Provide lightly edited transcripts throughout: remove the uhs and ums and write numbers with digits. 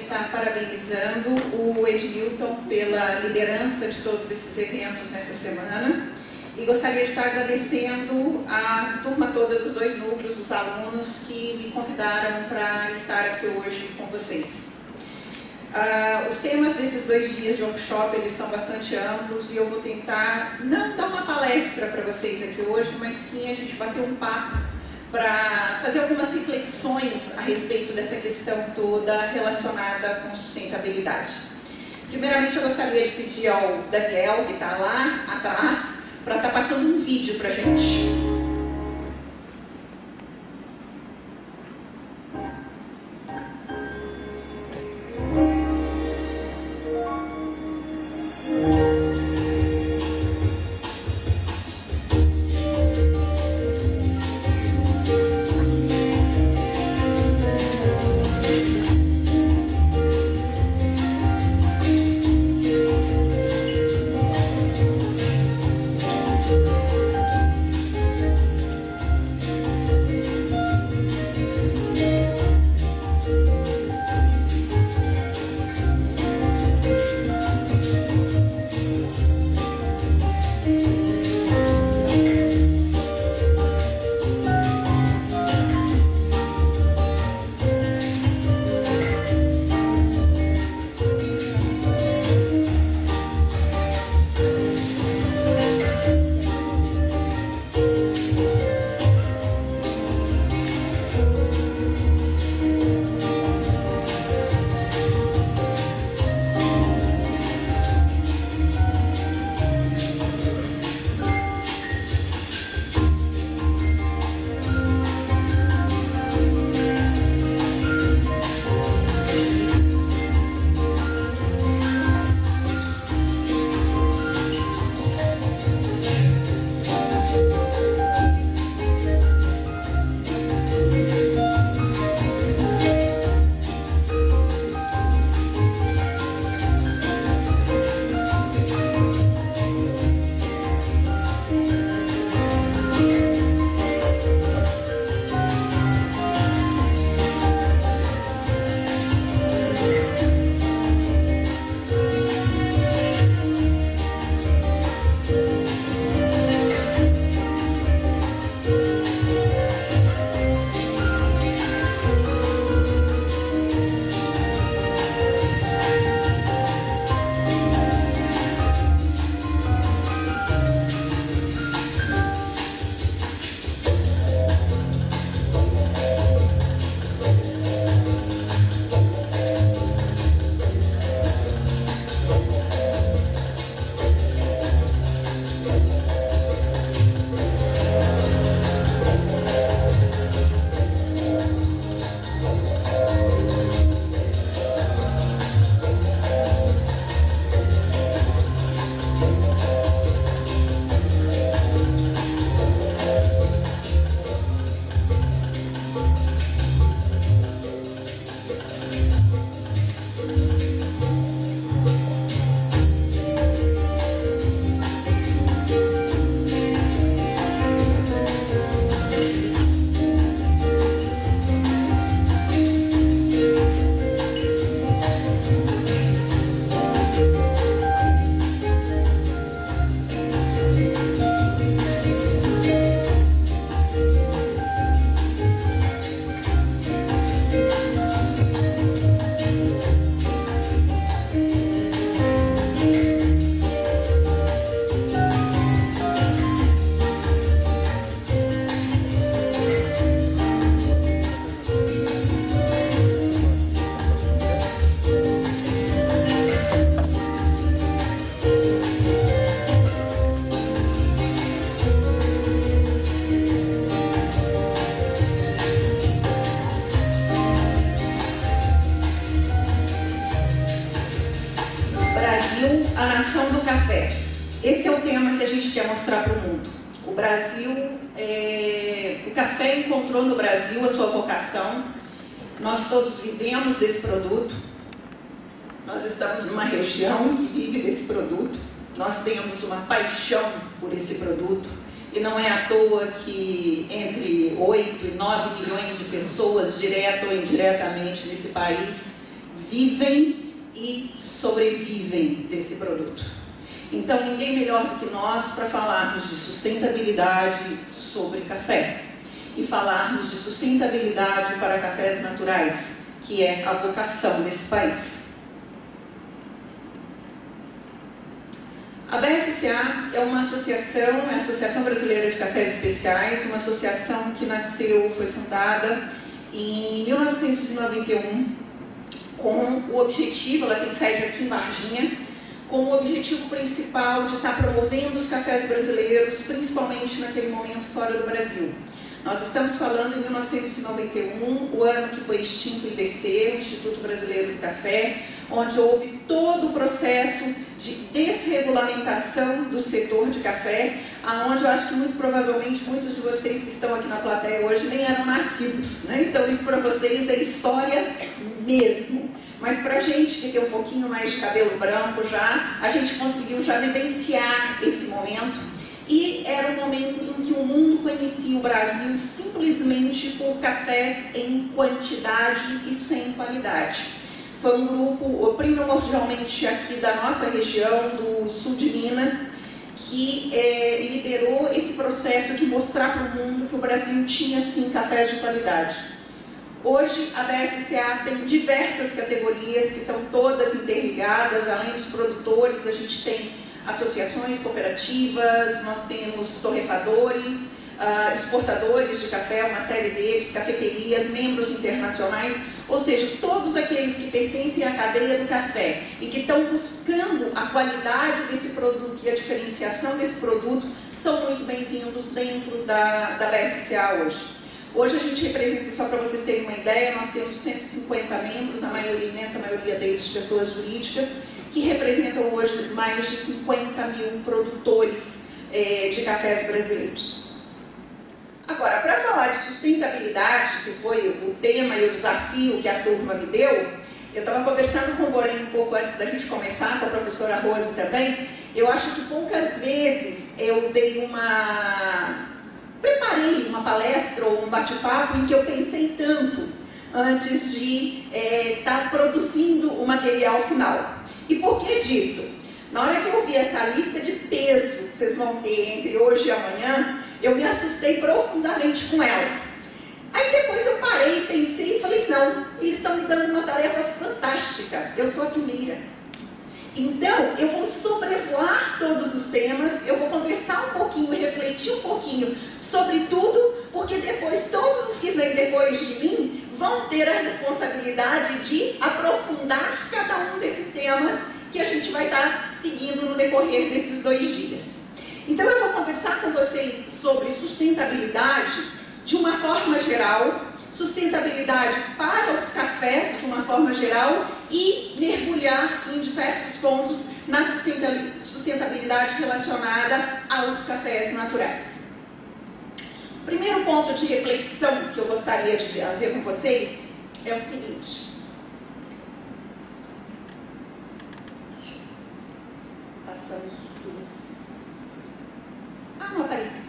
estar parabenizando o Edmilton pela liderança de todos esses eventos nessa semana e gostaria de estar agradecendo a turma toda dos dois núcleos, os alunos que me convidaram para estar aqui hoje com vocês. Os temas desses 2 dias de workshop, eles são bastante amplos e eu vou tentar não dar uma palestra para vocês aqui hoje, mas sim a gente bater um papo para fazer algumas reflexões a respeito dessa questão toda relacionada com sustentabilidade. Primeiramente, eu gostaria de pedir ao Daniel, que está lá atrás, para estar passando um vídeo para a gente. A nação do café. Esse é o tema que a gente quer mostrar para o mundo. O Brasil, o café encontrou no Brasil a sua vocação. Nós todos vivemos desse produto. Nós estamos numa região que vive desse produto. Nós temos uma paixão por esse produto. E não é à toa que entre 8 e 9 milhões de pessoas, direta ou indiretamente, nesse país, vivem e sobrevivem desse produto. Então, ninguém melhor do que nós para falarmos de sustentabilidade sobre café e falarmos de sustentabilidade para cafés naturais, que é a vocação desse país. A BSCA é uma associação, é a Associação Brasileira de Cafés Especiais, uma associação que foi fundada em 1991, com o objetivo, ela tem sede aqui em Varginha, com o objetivo principal de estar promovendo os cafés brasileiros, principalmente naquele momento fora do Brasil. Nós estamos falando em 1991, o ano que foi extinto o IBC, o Instituto Brasileiro do Café, onde houve todo o processo de desregulamentação do setor de café, aonde eu acho que muito provavelmente muitos de vocês que estão aqui na plateia hoje nem eram nascidos, né? Então isso para vocês é história mesmo. Mas para a gente que tem um pouquinho mais de cabelo branco já, a gente conseguiu já vivenciar esse momento. E era um momento em que o mundo conhecia o Brasil simplesmente por cafés em quantidade e sem qualidade. Foi um grupo, primordialmente aqui da nossa região, do sul de Minas, que liderou esse processo de mostrar para o mundo que o Brasil tinha, sim, cafés de qualidade. Hoje, a BSCA tem diversas categorias que estão todas interligadas, além dos produtores, a gente tem associações cooperativas, nós temos torrefadores, exportadores de café, uma série deles, cafeterias, membros internacionais, ou seja, todos aqueles que pertencem à cadeia do café e que estão buscando a qualidade desse produto e a diferenciação desse produto são muito bem-vindos dentro da BSCA hoje. Hoje a gente representa, só para vocês terem uma ideia, nós temos 150 membros, a imensa maioria deles de pessoas jurídicas, que representam hoje mais de 50 mil produtores de cafés brasileiros. Agora, para falar de sustentabilidade, que foi o tema e o desafio que a turma me deu, eu estava conversando com o Borém um pouco antes da gente começar, com a professora Rose também. Eu acho que poucas vezes eu preparei uma palestra ou um bate-papo em que eu pensei tanto antes de estar produzindo o material final. E por que disso? Na hora que eu vi essa lista de peso que vocês vão ter entre hoje e amanhã, eu me assustei profundamente com ela. Aí depois eu parei, pensei e falei, não, eles estão me dando uma tarefa fantástica, eu sou a primeira. Então, eu vou sobrevoar todos os temas, eu vou conversar um pouquinho e refletir um pouquinho sobre tudo, porque depois todos os que vêm depois de mim vão ter a responsabilidade de aprofundar cada um desses temas que a gente vai estar seguindo no decorrer desses 2 dias. Então eu vou conversar com vocês sobre sustentabilidade de uma forma geral, sustentabilidade para os cafés de uma forma geral e mergulhar em diversos pontos na sustentabilidade relacionada aos cafés naturais. O primeiro ponto de reflexão que eu gostaria de fazer com vocês é o seguinte. Passamos duas. Não apareceu.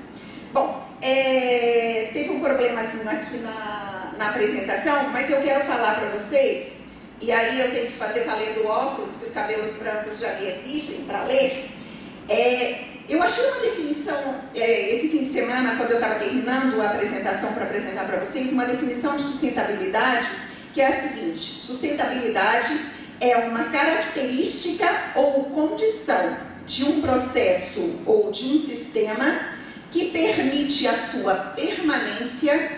Bom, teve um problemazinho aqui na apresentação, mas eu quero falar para vocês, e aí eu tenho que fazer valer do óculos, que os cabelos brancos já me exigem para ler. Eu achei uma definição, esse fim de semana, quando eu estava terminando a apresentação para apresentar para vocês, uma definição de sustentabilidade, que é a seguinte: sustentabilidade é uma característica ou condição de um processo ou de um sistema que permite a sua permanência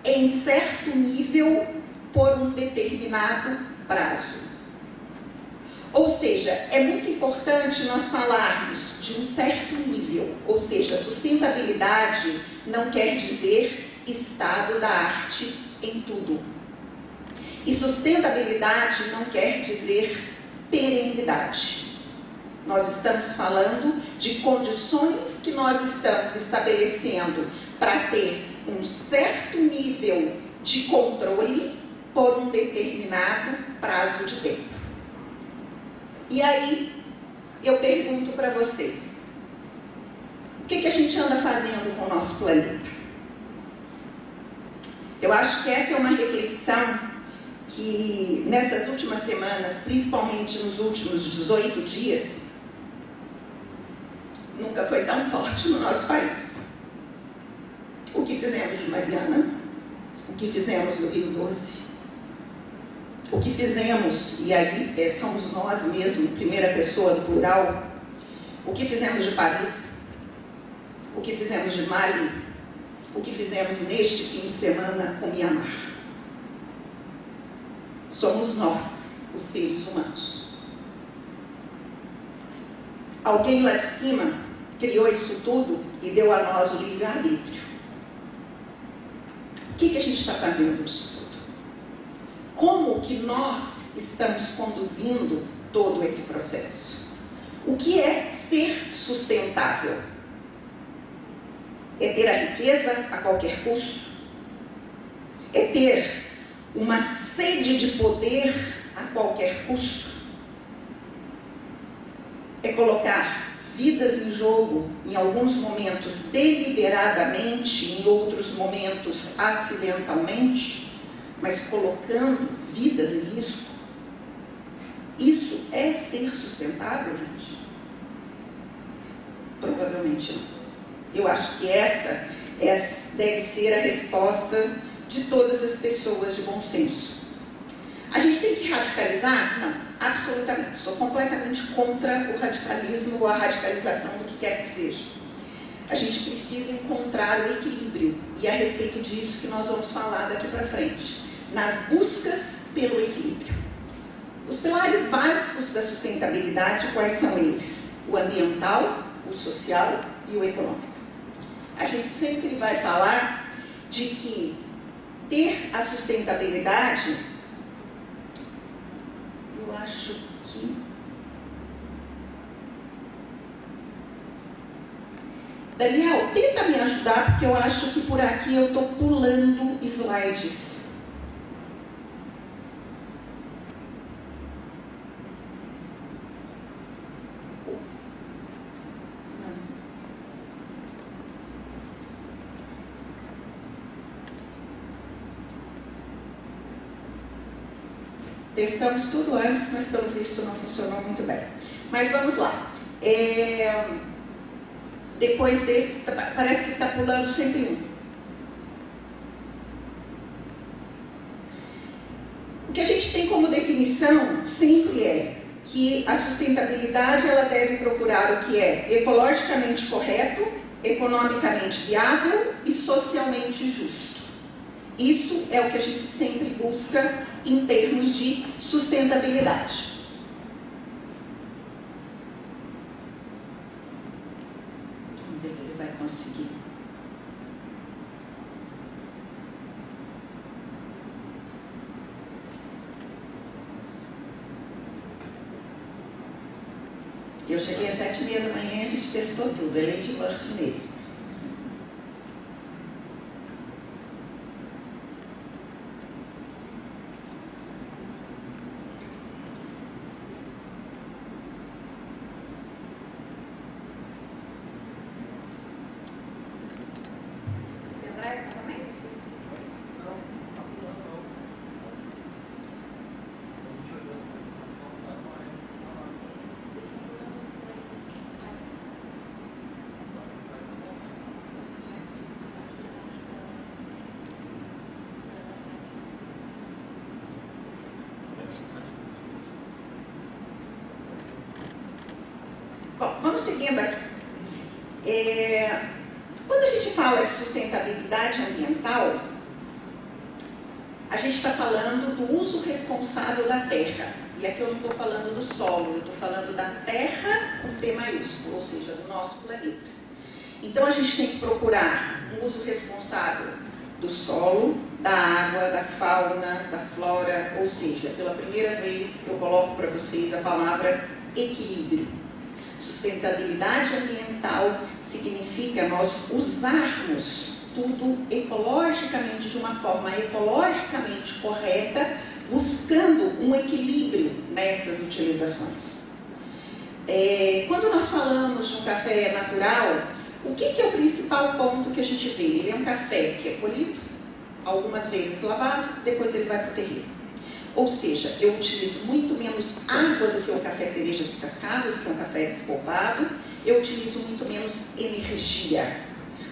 em certo nível por um determinado prazo. Ou seja, é muito importante nós falarmos de um certo nível, ou seja, sustentabilidade não quer dizer estado da arte em tudo. E sustentabilidade não quer dizer perenidade. Nós estamos falando de condições que nós estamos estabelecendo para ter um certo nível de controle por um determinado prazo de tempo. E aí, eu pergunto para vocês, o que a gente anda fazendo com o nosso planeta? Eu acho que essa é uma reflexão que nessas últimas semanas, principalmente nos últimos 18 dias, nunca foi tão forte no nosso país. O que fizemos de Mariana, o que fizemos no Rio Doce, o que fizemos, e aí somos nós mesmos, primeira pessoa do plural, o que fizemos de Paris, o que fizemos de Mali, o que fizemos neste fim de semana com Mianmar. Somos nós, os seres humanos. Alguém lá de cima criou isso tudo e deu a nós o livre-arbítrio. O que a gente está fazendo disso tudo? Como que nós estamos conduzindo todo esse processo? O que é ser sustentável? É ter a riqueza a qualquer custo? É ter uma sede de poder a qualquer custo? É colocar vidas em jogo, em alguns momentos deliberadamente, em outros momentos acidentalmente, mas colocando vidas em risco? Isso é ser sustentável, gente? Provavelmente não. Eu acho que essa deve ser a resposta de todas as pessoas de bom senso. A gente tem que radicalizar? Não, absolutamente. Sou completamente contra o radicalismo ou a radicalização do que quer que seja. A gente precisa encontrar o equilíbrio, e é a respeito disso que nós vamos falar daqui para frente, nas buscas pelo equilíbrio. Os pilares básicos da sustentabilidade, quais são eles? O ambiental, o social e o econômico. A gente sempre vai falar de que ter a sustentabilidade, eu acho que... Daniel, tenta me ajudar, porque eu acho que por aqui eu estou pulando slides. Testamos tudo antes, mas pelo visto não funcionou muito bem. Mas vamos lá. Depois desse, parece que está pulando sempre um. O que a gente tem como definição sempre é que a sustentabilidade ela deve procurar o que é ecologicamente correto, economicamente viável e socialmente justo. Isso é o que a gente sempre busca em termos de sustentabilidade. Vamos ver se ele vai conseguir. Eu cheguei às 7h30 da manhã e a gente testou tudo, é leite e gosto chinês. Bom, vamos seguindo aqui. Quando a gente fala de sustentabilidade ambiental, a gente está falando do uso responsável da terra. E aqui eu não estou falando do solo, eu estou falando da terra com T maiúsculo, ou seja, do nosso planeta. Então a gente tem que procurar um uso responsável do solo, da água, da fauna, da flora, ou seja, pela primeira vez eu coloco para vocês a palavra equilíbrio. Sustentabilidade ambiental significa nós usarmos tudo ecologicamente, de uma forma ecologicamente correta, buscando um equilíbrio nessas utilizações. Quando nós falamos de um café natural, o que é o principal ponto que a gente vê? Ele é um café que é colhido, algumas vezes lavado, depois ele vai para o terreiro. Ou seja, eu utilizo muito menos água do que um café cereja descascado, do que um café despolpado, eu utilizo muito menos energia.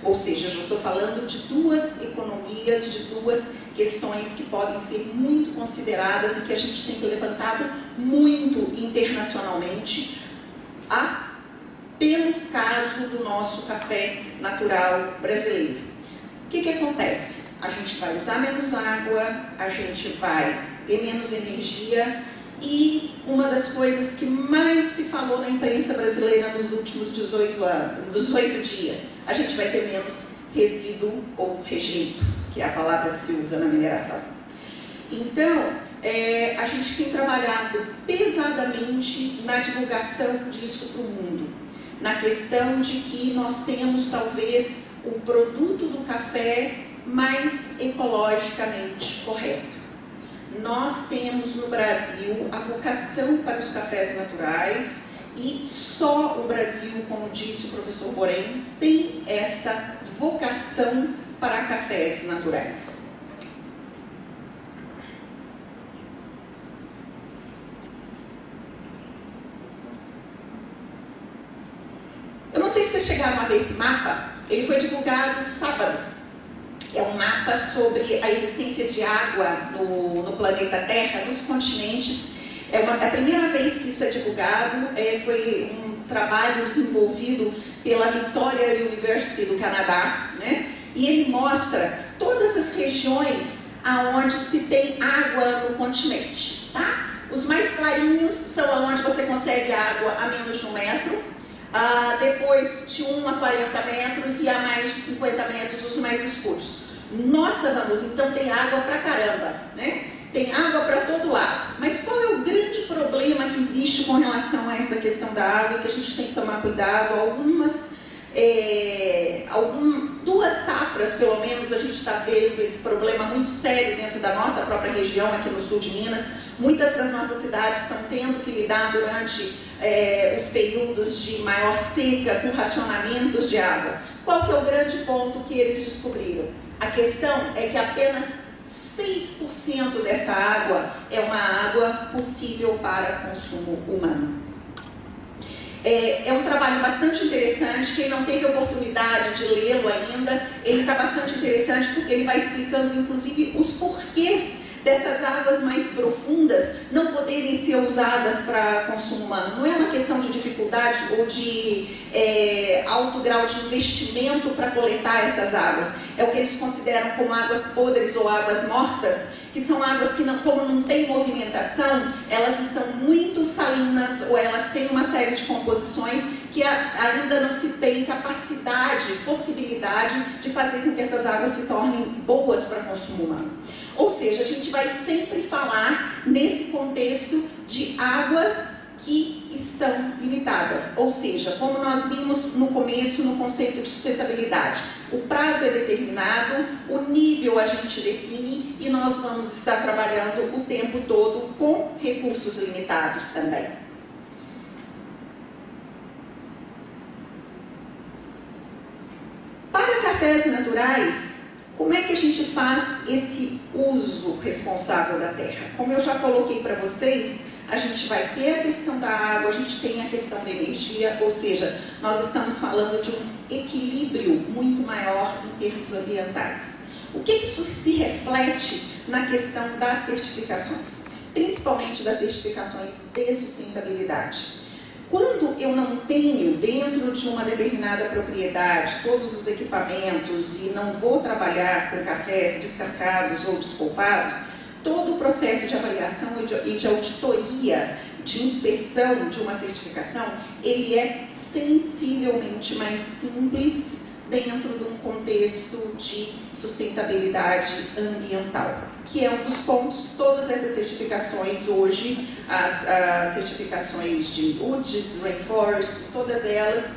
Ou seja, eu estou falando de duas economias, de duas questões que podem ser muito consideradas e que a gente tem levantado muito internacionalmente, pelo caso do nosso café natural brasileiro. O que acontece? A gente vai usar menos água, a gente vai ter menos energia e uma das coisas que mais se falou na imprensa brasileira nos últimos 18 dias, a gente vai ter menos resíduo ou rejeito, que é a palavra que se usa na mineração. Então, a gente tem trabalhado pesadamente na divulgação disso para o mundo, na questão de que nós temos talvez o produto do café mais ecologicamente correto. Nós temos no Brasil a vocação para os cafés naturais e só o Brasil, como disse o professor Borém, tem esta vocação para cafés naturais. Eu não sei se vocês chegaram a ver esse mapa, ele foi divulgado sábado. É um mapa sobre a existência de água no planeta Terra, nos continentes. É a primeira vez que isso é divulgado, foi um trabalho desenvolvido pela Victoria University do Canadá, né? E ele mostra todas as regiões aonde se tem água no continente, tá? Os mais clarinhos são onde você consegue água a menos de 1 metro, depois de 1 a 40 metros e a mais de 50 metros os mais escuros. Nossa, Vanusa, então tem água pra caramba, né? Tem água para todo lado. Mas qual é o grande problema que existe com relação a essa questão da água e que a gente tem que tomar cuidado? Duas safras, pelo menos, a gente está vendo esse problema muito sério dentro da nossa própria região, aqui no sul de Minas. Muitas das nossas cidades estão tendo que lidar durante os períodos de maior seca com racionamentos de água. Qual que é o grande ponto que eles descobriram? A questão é que apenas 6% dessa água é uma água possível para consumo humano. É um trabalho bastante interessante. Quem não teve oportunidade de lê-lo ainda, ele está bastante interessante porque ele vai explicando inclusive os porquês dessas águas mais profundas não poderem ser usadas para consumo humano. Não é uma questão de dificuldade ou de alto grau de investimento para coletar essas águas. É o que eles consideram como águas podres ou águas mortas, que são águas que, como não tem movimentação, elas estão muito salinas ou elas têm uma série de composições que ainda não se tem possibilidade de fazer com que essas águas se tornem boas para consumo humano. Ou seja, a gente vai sempre falar nesse contexto de águas que estão limitadas. Ou seja, como nós vimos no começo no conceito de sustentabilidade, o prazo é determinado, o nível a gente define e nós vamos estar trabalhando o tempo todo com recursos limitados também. Para cafés naturais, como é que a gente faz esse uso responsável da terra? Como eu já coloquei para vocês, a gente vai ter a questão da água, a gente tem a questão da energia, ou seja, nós estamos falando de um equilíbrio muito maior em termos ambientais. O que isso se reflete na questão das certificações, principalmente das certificações de sustentabilidade? Quando eu não tenho dentro de uma determinada propriedade todos os equipamentos e não vou trabalhar com cafés descascados ou despolpados, todo o processo de avaliação e de auditoria, de inspeção de uma certificação, ele é sensivelmente mais simples dentro de um contexto de sustentabilidade ambiental, que é um dos pontos. Todas essas certificações hoje, as certificações de UTZ, Rainforest, todas elas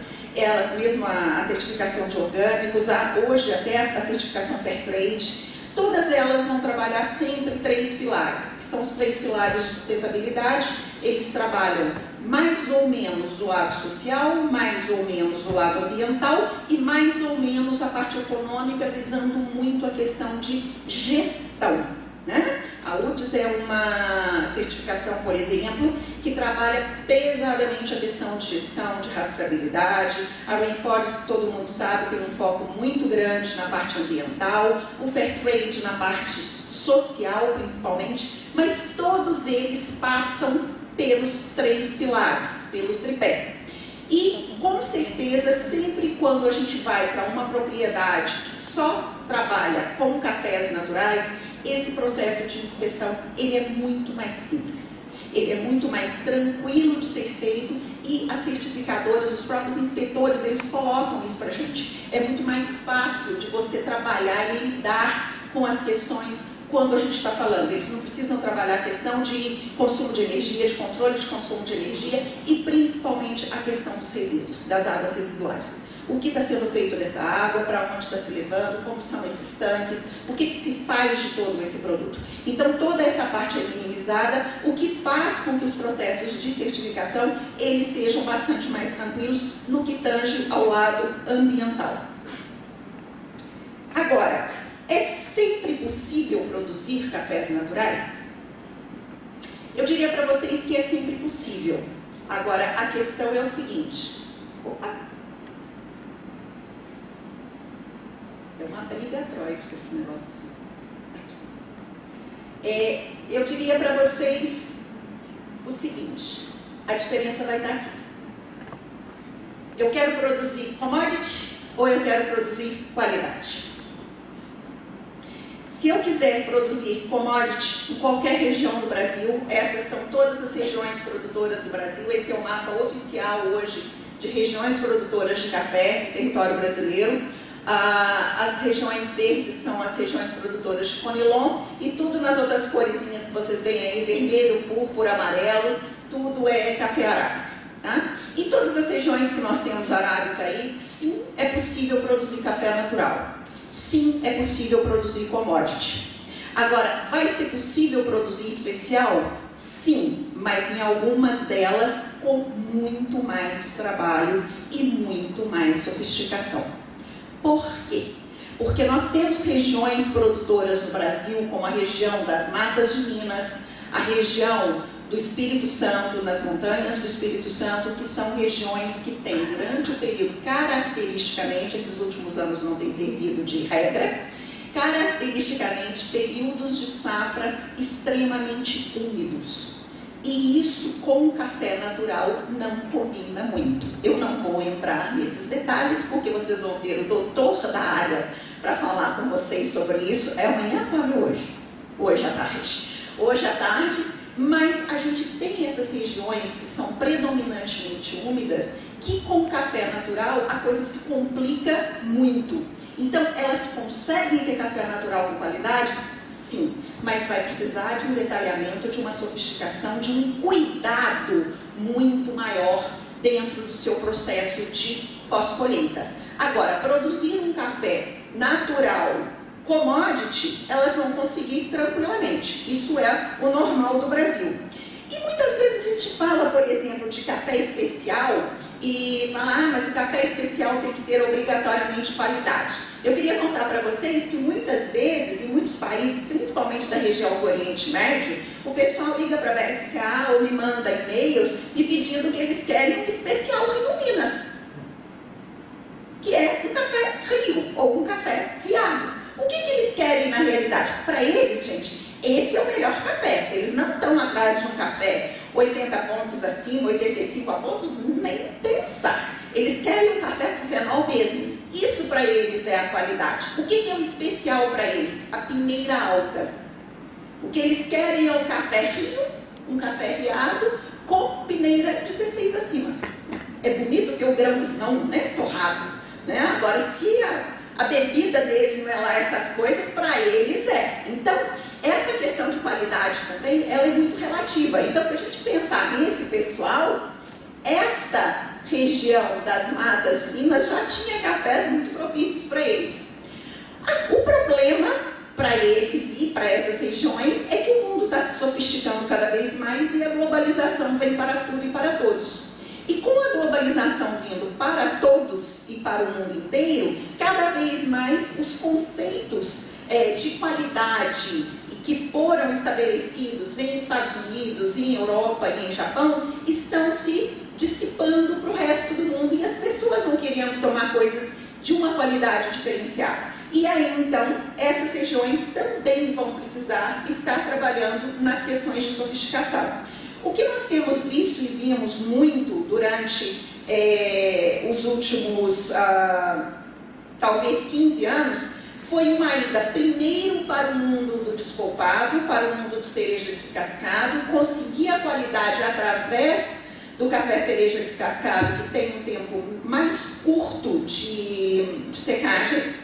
mesmo a certificação de orgânicos, hoje até a certificação Fairtrade, todas elas vão trabalhar sempre 3 pilares, que são os 3 pilares de sustentabilidade. Eles trabalham mais ou menos o lado social, mais ou menos o lado ambiental e mais ou menos a parte econômica, visando muito a questão de gestão. né? A UTZ é uma certificação, por exemplo, que trabalha pesadamente a questão de gestão, de rastreabilidade. A Rainforest, todo mundo sabe, tem um foco muito grande na parte ambiental, o Fairtrade na parte social, principalmente, mas todos eles passam pelos 3 pilares, pelo tripé. E, com certeza, sempre quando a gente vai para uma propriedade que só trabalha com cafés naturais, esse processo de inspeção ele é muito mais simples, ele é muito mais tranquilo de ser feito e as certificadoras, os próprios inspetores, eles colocam isso para a gente. É muito mais fácil de você trabalhar e lidar com as questões quando a gente está falando. Eles não precisam trabalhar a questão de consumo de energia, de controle de consumo de energia e principalmente a questão dos resíduos, das águas residuais. O que está sendo feito dessa água, para onde está se levando, como são esses tanques, o que se faz de todo esse produto. Então, toda essa parte é minimizada, o que faz com que os processos de certificação eles sejam bastante mais tranquilos no que tange ao lado ambiental. Agora, é sempre possível produzir cafés naturais? Eu diria para vocês que é sempre possível. Agora, a questão é o seguinte. É uma briga atroz com esse negócio. Eu diria para vocês o seguinte, a diferença vai estar aqui. Eu quero produzir commodity ou eu quero produzir qualidade? Se eu quiser produzir commodity em qualquer região do Brasil, essas são todas as regiões produtoras do Brasil, esse é o mapa oficial hoje de regiões produtoras de café no território brasileiro. As regiões verdes são as regiões produtoras de conilon e tudo nas outras coresinhas que vocês veem aí, vermelho, púrpura, amarelo, tudo é café arábica. Tá? Em todas as regiões que nós temos arábica aí, sim, é possível produzir café natural. Sim, é possível produzir commodity. Agora, vai ser possível produzir especial? Sim, mas em algumas delas com muito mais trabalho e muito mais sofisticação. Por quê? Porque nós temos regiões produtoras no Brasil, como a região das Matas de Minas, a região do Espírito Santo, nas montanhas do Espírito Santo, que são regiões que têm, durante o período, caracteristicamente, esses últimos anos não têm servido de regra, caracteristicamente períodos de safra extremamente úmidos. E isso com o café natural não combina muito. Eu não vou entrar nesses detalhes, porque vocês vão ter o doutor da área para falar com vocês sobre isso. É amanhã, Flávio, hoje à tarde. Hoje à tarde, mas a gente tem essas regiões que são predominantemente úmidas, que com o café natural a coisa se complica muito. Então, elas conseguem ter café natural com qualidade? Sim. Mas vai precisar de um detalhamento, de uma sofisticação, de um cuidado muito maior dentro do seu processo de pós-colheita. Agora, produzir um café natural, commodity, elas vão conseguir tranquilamente. Isso é o normal do Brasil. E muitas vezes a gente fala, por exemplo, de café especial e fala, mas o café especial tem que ter obrigatoriamente qualidade. Eu queria contar para vocês que muitas vezes, em muitos países, principalmente da região do Oriente Médio, o pessoal liga para a BSCA ou me manda e-mails me pedindo que eles querem um especial Rio Minas, que é um café Rio ou um café Riado. O que eles querem na realidade? Para eles, gente, esse é o melhor café. Eles não estão atrás de um café 80 pontos acima, 85 pontos, nem pensar. Eles querem um café com fenol mesmo. Isso para eles é a qualidade. O que é o especial para eles? A peneira alta. O que eles querem é um café Rio, um café Riado, com peneira 16 acima. É bonito ter o grãozão, né, torrado. Né? Agora, se a bebida dele não é lá essas coisas, para eles é. Então, essa questão de qualidade também, ela é muito relativa. Então, se a gente pensar nesse pessoal, esta região das Matas de Minas já tinha cafés muito propícios para eles. O problema para eles e para essas regiões é que o mundo está se sofisticando cada vez mais e a globalização vem para tudo e para todos. E com a globalização vindo para todos e para o mundo inteiro, cada vez mais os conceitos de qualidade e que foram estabelecidos em Estados Unidos, em Europa e em Japão, estão se dissipando para o resto do mundo e as pessoas vão querendo tomar coisas de uma qualidade diferenciada. E aí, então, essas regiões também vão precisar estar trabalhando nas questões de sofisticação. O que nós temos visto e vimos muito durante os últimos, talvez 15 anos, foi uma ida primeiro para o mundo do despolpado, para o mundo do cereja descascado, conseguir a qualidade através do café cereja descascado, que tem um tempo mais curto de secagem,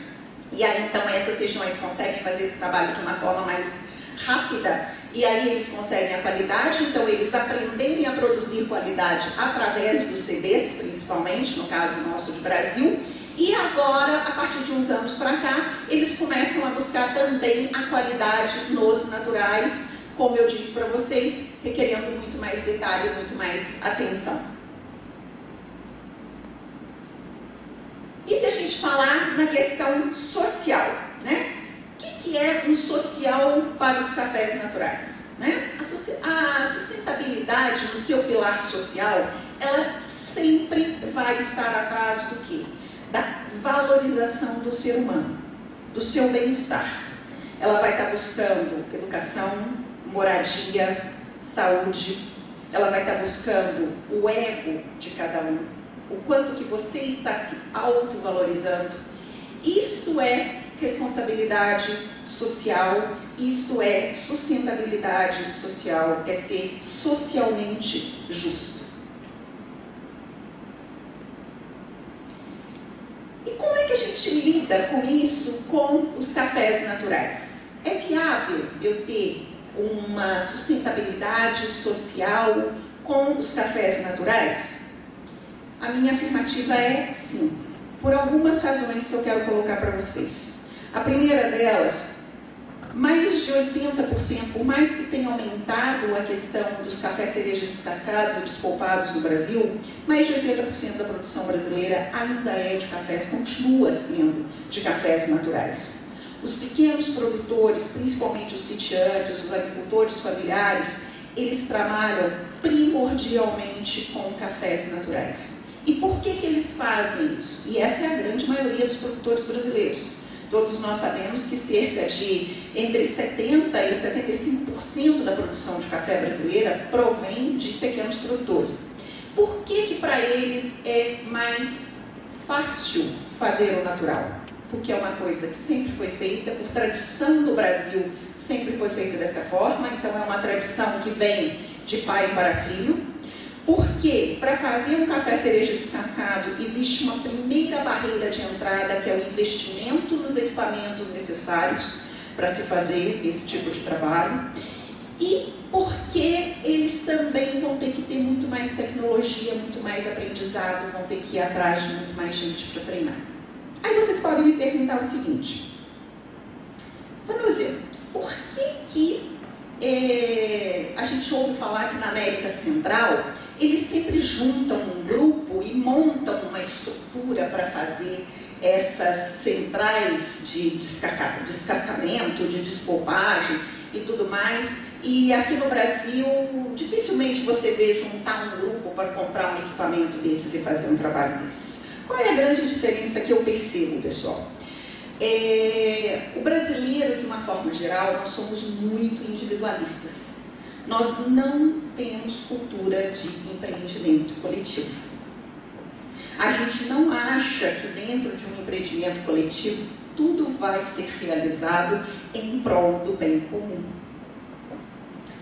e aí então essas regiões conseguem fazer esse trabalho de uma forma mais rápida, e aí eles conseguem a qualidade, então eles aprenderem a produzir qualidade através dos CDs, principalmente, no caso nosso de Brasil, e agora, a partir de uns anos para cá, eles começam a buscar também a qualidade nos naturais, como eu disse para vocês, requerendo muito mais detalhe, muito mais atenção. E se a gente falar na questão social, né? O que é um social para os cafés naturais? Né? A sustentabilidade no seu pilar social, ela sempre vai estar atrás do quê? Da valorização do ser humano, do seu bem-estar. Ela vai estar buscando educação, moradia, saúde, ela vai estar buscando o ego de cada um, o quanto que você está se autovalorizando. Isto é responsabilidade social, isto é sustentabilidade social, é ser socialmente justo. E como é que a gente lida com isso com os cafés naturais? É viável eu ter uma sustentabilidade social com os cafés naturais? A minha afirmativa é sim, por algumas razões que eu quero colocar para vocês. A primeira delas, mais de 80%, por mais que tenha aumentado a questão dos cafés cerejas descascados e despolpados no Brasil, mais de 80% da produção brasileira ainda é de cafés, continua sendo de cafés naturais. Os pequenos produtores, principalmente os sitiantes, os agricultores familiares, eles trabalham primordialmente com cafés naturais. E por que eles fazem isso? E essa é a grande maioria dos produtores brasileiros. Todos nós sabemos que cerca de entre 70% e 75% da produção de café brasileira provém de pequenos produtores. Por que para eles é mais fácil fazer o natural? Porque é uma coisa que sempre foi feita, por tradição no Brasil, sempre foi feita dessa forma, então é uma tradição que vem de pai para filho. Porque para fazer um café cereja descascado existe uma primeira barreira de entrada, que é o investimento nos equipamentos necessários para se fazer esse tipo de trabalho. E porque eles também vão ter que ter muito mais tecnologia, muito mais aprendizado, vão ter que ir atrás de muito mais gente para treinar. Aí vocês podem me perguntar o seguinte: Vanúzia, por que a gente ouve falar que na América Central eles sempre juntam um grupo e montam uma estrutura para fazer essas centrais de descascamento, de despolpagem e tudo mais, e aqui no Brasil dificilmente você vê juntar um grupo para comprar um equipamento desses e fazer um trabalho desses? Qual é a grande diferença que eu percebo, pessoal? O brasileiro, de uma forma geral, nós somos muito individualistas. Nós não temos cultura de empreendimento coletivo. A gente não acha que dentro de um empreendimento coletivo tudo vai ser realizado em prol do bem comum.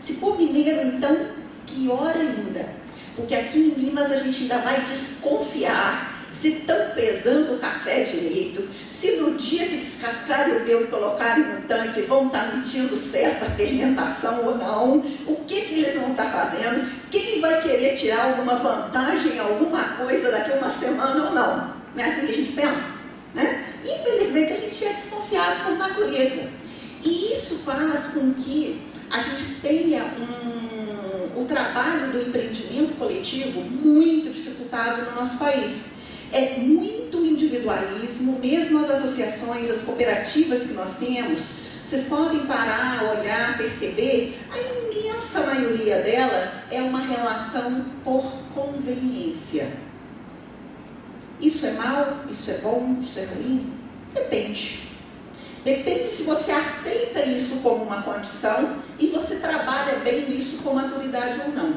Se for mineiro, então, pior ainda. Porque aqui em Minas a gente ainda vai desconfiar se estão pesando o café direito, se no dia que descascarem o meu e colocarem no tanque vão estar medindo certo a fermentação ou não, o que eles vão estar fazendo, quem vai querer tirar alguma vantagem, alguma coisa daqui a uma semana ou não. Não é assim que a gente pensa? Né? Infelizmente a gente é desconfiado por natureza. E isso faz com que a gente tenha o trabalho do empreendimento coletivo muito dificultado no nosso país. É muito individualismo, mesmo as associações, as cooperativas que nós temos, vocês podem parar, olhar, perceber, a imensa maioria delas é uma relação por conveniência. Isso é mal? Isso é bom? Isso é ruim? Depende. Depende se você aceita isso como uma condição e você trabalha bem isso com maturidade ou não,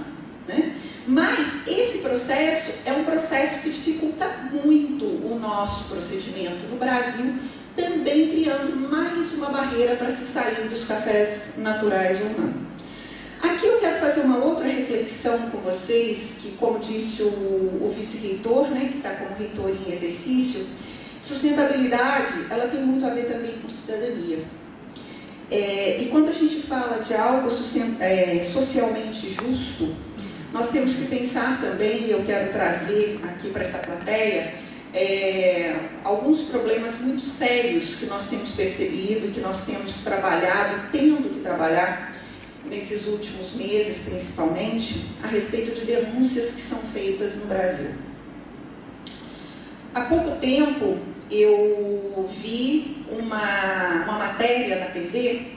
né? Mas esse processo é um processo que dificulta muito o nosso procedimento no Brasil, também criando mais uma barreira para se sair dos cafés naturais ou não. Aqui eu quero fazer uma outra reflexão com vocês, que, como disse o vice-reitor, né, que está como reitor em exercício, sustentabilidade, ela tem muito a ver também com cidadania. E quando a gente fala de algo socialmente justo, nós temos que pensar também, e eu quero trazer aqui para essa plateia, alguns problemas muito sérios que nós temos percebido e que nós temos trabalhado e tendo que trabalhar nesses últimos meses, principalmente, a respeito de denúncias que são feitas no Brasil. Há pouco tempo, eu vi uma matéria na TV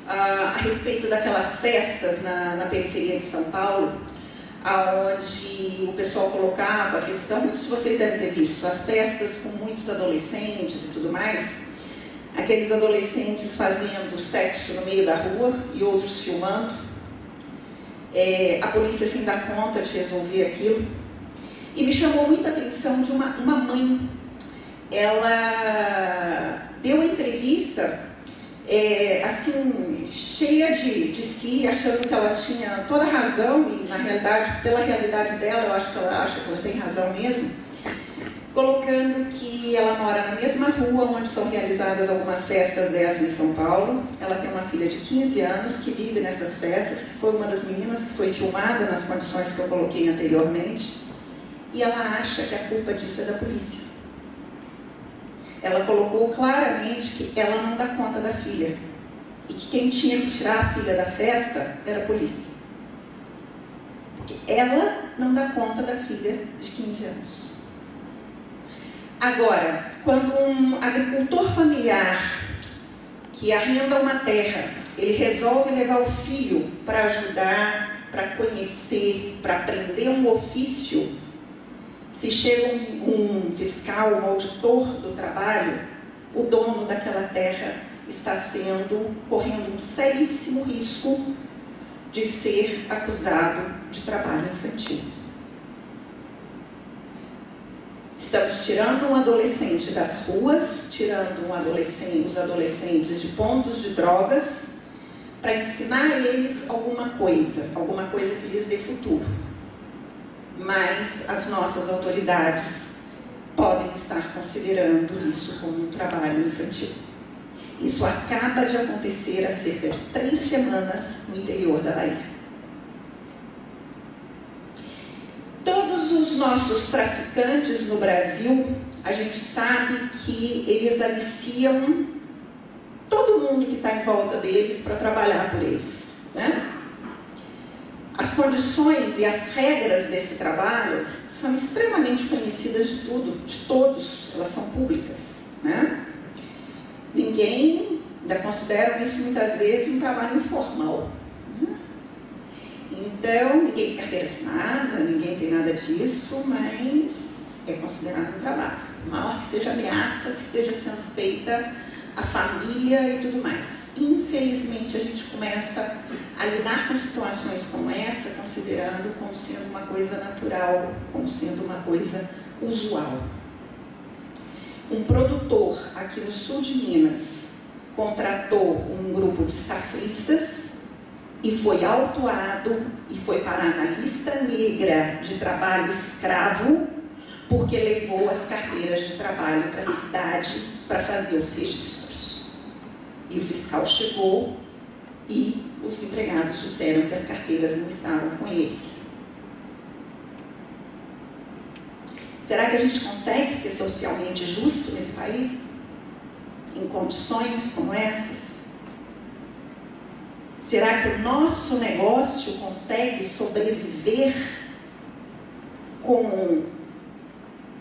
a respeito daquelas festas na periferia de São Paulo, onde o pessoal colocava a questão, muitos de vocês devem ter visto, as festas com muitos adolescentes e tudo mais, aqueles adolescentes fazendo sexo no meio da rua e outros filmando, a polícia sem dar conta de resolver aquilo. E me chamou muita atenção de uma mãe. Ela deu uma entrevista, assim, cheia de si, achando que ela tinha toda a razão, e na realidade, pela realidade dela, eu acho que ela acha que ela tem razão mesmo, colocando que ela mora na mesma rua onde são realizadas algumas festas dessas em São Paulo. Ela tem uma filha de 15 anos que vive nessas festas, que foi uma das meninas que foi filmada nas condições que eu coloquei anteriormente. E ela acha que a culpa disso é da polícia. Ela colocou claramente que ela não dá conta da filha. E que quem tinha que tirar a filha da festa era a polícia. Porque ela não dá conta da filha de 15 anos. Agora, quando um agricultor familiar que arrenda uma terra, ele resolve levar o filho para ajudar, para conhecer, para aprender um ofício, se chega um fiscal, um auditor do trabalho, o dono daquela terra está correndo um seríssimo risco de ser acusado de trabalho infantil. Estamos tirando um adolescente das ruas, tirando os adolescentes de pontos de drogas, para ensinar a eles alguma coisa que lhes dê futuro. Mas as nossas autoridades podem estar considerando isso como um trabalho infantil. Isso acaba de acontecer há cerca de 3 semanas no interior da Bahia. Todos os nossos traficantes no Brasil, a gente sabe que eles aliciam todo mundo que está em volta deles para trabalhar por eles, né? As condições e as regras desse trabalho são extremamente conhecidas de todos, elas são públicas, né? Ninguém ainda considera isso muitas vezes um trabalho informal, né? Então, ninguém tem carteira assinada, ninguém tem nada disso, mas é considerado um trabalho. Por maior que seja a ameaça que esteja sendo feita à família e tudo mais. Infelizmente, a gente começa a lidar com situações como essa, considerando como sendo uma coisa natural, como sendo uma coisa usual. Um produtor aqui no sul de Minas contratou um grupo de safristas e foi autuado e foi parar na lista negra de trabalho escravo, porque levou as carteiras de trabalho para a cidade para fazer os registros. E o fiscal chegou e os empregados disseram que as carteiras não estavam com eles. Será que a gente consegue ser socialmente justo nesse país? Em condições como essas? Será que o nosso negócio consegue sobreviver com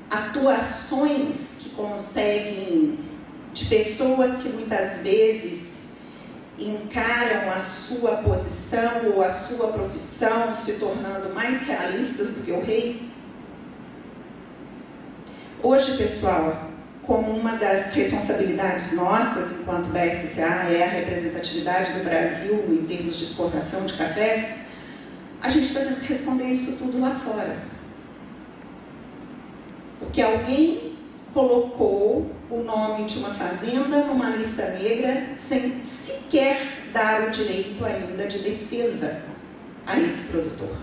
atuações que conseguem, de pessoas que muitas vezes encaram a sua posição ou a sua profissão se tornando mais realistas do que o rei? Hoje, pessoal, como uma das responsabilidades nossas enquanto BSCA é a representatividade do Brasil em termos de exportação de cafés, a gente está tendo que responder isso tudo lá fora. Porque alguém colocou o nome de uma fazenda numa lista negra sem sequer dar o direito ainda de defesa a esse produtor.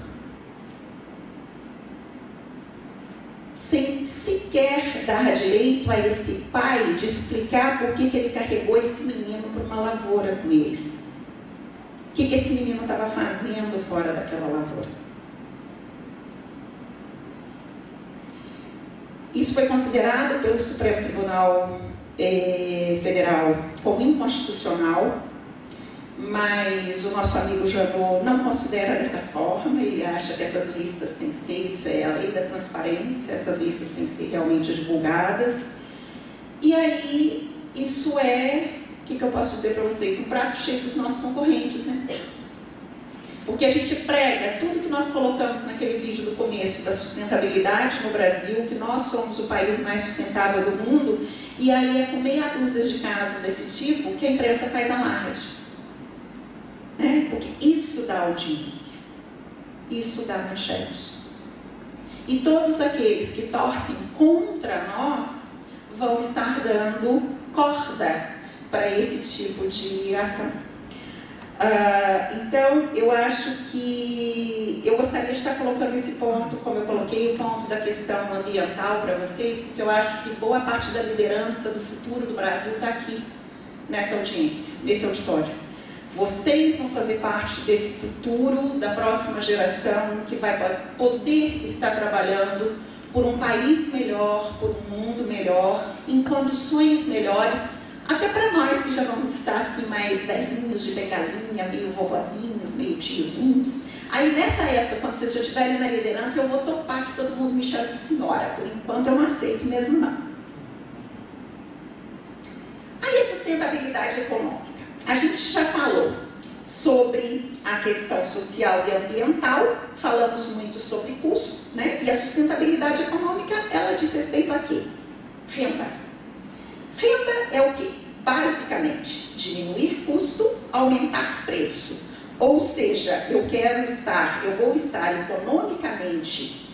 Sem sequer dar direito a esse pai de explicar por que ele carregou esse menino para uma lavoura com ele. O que esse menino estava fazendo fora daquela lavoura. Isso foi considerado pelo Supremo Tribunal Federal como inconstitucional, mas o nosso amigo Janot não considera dessa forma. Ele acha que essas listas têm que ser, isso é a lei da transparência, essas listas têm que ser realmente divulgadas. E aí, isso é, o que eu posso dizer para vocês, um prato cheio dos nossos concorrentes, né? Porque a gente prega tudo que nós colocamos naquele vídeo do começo da sustentabilidade no Brasil, que nós somos o país mais sustentável do mundo, e aí é com meia dúzia de casos desse tipo que a imprensa faz alarde. Né? Porque isso dá audiência, isso dá manchete. E todos aqueles que torcem contra nós vão estar dando corda para esse tipo de ação. Então, eu acho que eu gostaria de estar colocando esse ponto, como eu coloquei o ponto da questão ambiental para vocês, porque eu acho que boa parte da liderança do futuro do Brasil está aqui, nessa audiência, nesse auditório. Vocês vão fazer parte desse futuro, da próxima geração, que vai poder estar trabalhando por um país melhor, por um mundo melhor, em condições melhores, até para nós que já vamos estar assim mais velhinhos, de bengalinha, meio vovozinhos, meio tiozinhos. Aí nessa época, quando vocês já estiverem na liderança, eu vou topar que todo mundo me chame de senhora. Por enquanto eu não aceito mesmo não. Aí a sustentabilidade econômica. A gente já falou sobre a questão social e ambiental, falamos muito sobre custo, né? E a sustentabilidade econômica, ela diz respeito a quê? Renda. Renda é o quê? Basicamente, diminuir custo, aumentar preço. Ou seja, eu vou estar economicamente